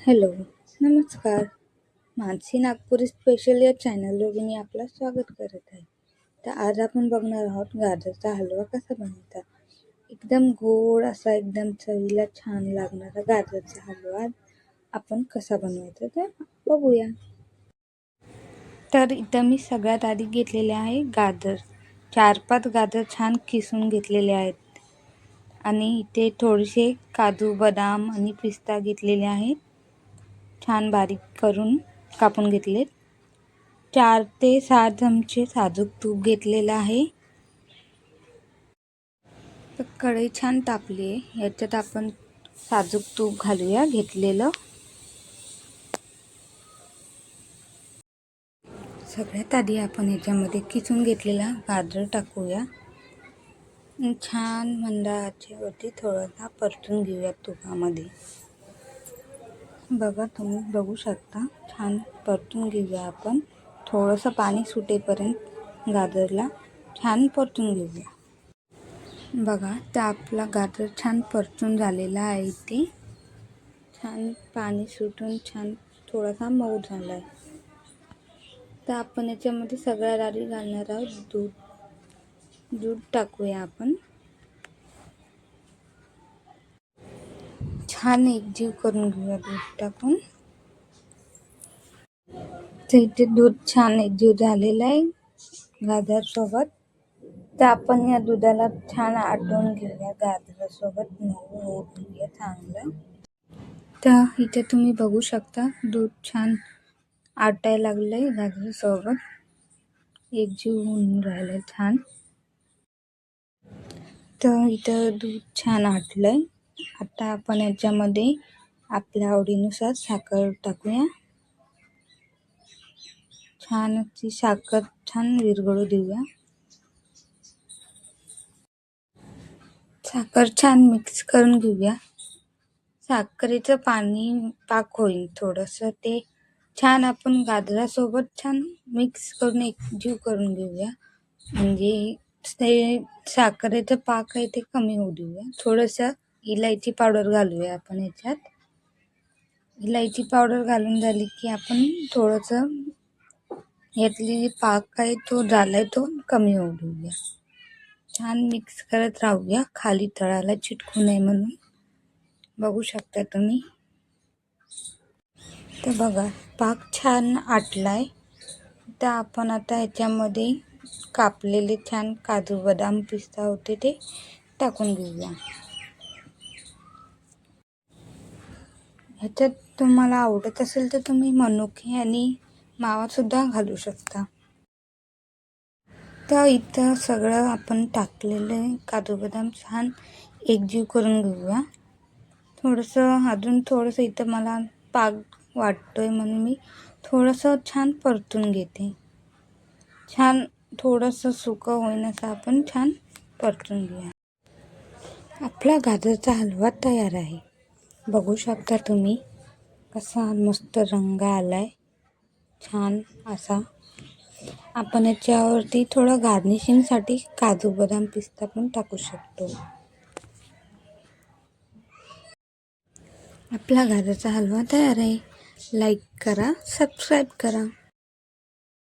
Hello, नमस्कार. Mansi Nagpuri special या चॅनलवर मी आपलं स्वागत करत आहे. तर आज आपण बघणार आहोत गाजरचा हलवा कसा बनवतात. एकदम गोड असा एकदम चवीला छान लागणारा गाजरचा हलवा आपण कसा बनवायचा ते बघूया. तर इथं मी सगळ्यात आधी घेतलेले आहे गाजर. 4-5 गाजर छान किसून घेतलेले आहेत आणि इथे थोडेसे काजू, बदाम आणि पिस्ता घेतलेले आहेत. छान बारीक करून कापून घेतलेत. 4 ते 6 चमचे साजूक तूप घेतलेलं आहे. तर कढई छान तापली आहे. याच्यात आपण साजूक तूप घालूया घेतलेलं. सगळ्यात आधी आपण याच्यामध्ये किसून घेतलेला गाजर टाकूया. छान मंद आचेवरती थोडासा परतून घेऊया तुपामध्ये. बघा, तुम्ही बघू शकता, छान परतून घेऊया आपण. थोडंसं पाणी सुटेपर्यंत गाजरला छान परतून घेऊया. बघा, तर आपला गाजर छान परतून झालेला आहे. इथे छान पाणी सुटून छान थोडासा मऊ झाला आहे. तर आपण याच्यामध्ये सगळ्यात आधी घालणार आहोत दूध टाकूया आपण. छान एकजीव करून घेऊया दूध टाकून. तर इथे दूध छान एकजीव झालेलं आहे गाजरसोबत. तर आपण या दुधाला छान आटवून घेऊया गाजरासोबत, मऊ होऊ देऊया चांगलं. तर इथे तुम्ही बघू शकता दूध छान आटायला लागलंय गाजरासोबत, एकजीव होऊन राहिलंय छान. तर इथं दूध छान आटलंय. आता आपण याच्यामध्ये आपल्या आवडीनुसार साखर टाकूया. छान ती साखर छान विरघळू देऊया. साखर छान मिक्स करून घेऊया. साखरेचं पाणी पाक होईल थोडंसं, ते छान आपण गाजरासोबत छान मिक्स करून एकजीव करून घेऊया. म्हणजे ते साखरेचं पाक आहे ते कमी होऊ देऊया. थोडंसं इलायची पावडर घालूया आपण याच्यात. इलायची पावडर घालून झाली की आपण थोडंसं यातली पाक आहे तो झालाय तो कमी होऊ देऊया. छान मिक्स करत राहूया, खाली तळाला चिटकू नये म्हणून. बघू शकता तुम्ही. तर बघा, पाक छान आटलाय. तर आपण आता ह्याच्यामध्ये कापलेले छान काजू, बदाम, पिस्ता होते ते टाकून घेऊया. ह्याच्यात तुम्हाला आवडत असेल तर तुम्ही मनुके आणि मावासुद्धा घालू शकता. तर इथं सगळं आपण टाकलेलं काजू, बदाम छान एकजीव करून घेऊया. अजून थोडंसं इथं मला पाक वाटतोय म्हणून मी थोडंसं छान परतून घेते. छान थोडंसं सुकं होईन असं आपण छान परतून घेऊया. आपला गाजरचा हलवा तयार आहे. बघू शकता तुम्ही कसा मस्त रंग आलाय छान असा. आपण याच्यावरती थोडं गार्निशिंगसाठी काजू, बदाम, पिस्ता पण टाकू शकतो. आपला गाजरचा हलवा तयार आहे. लाईक करा, सबस्क्राईब करा.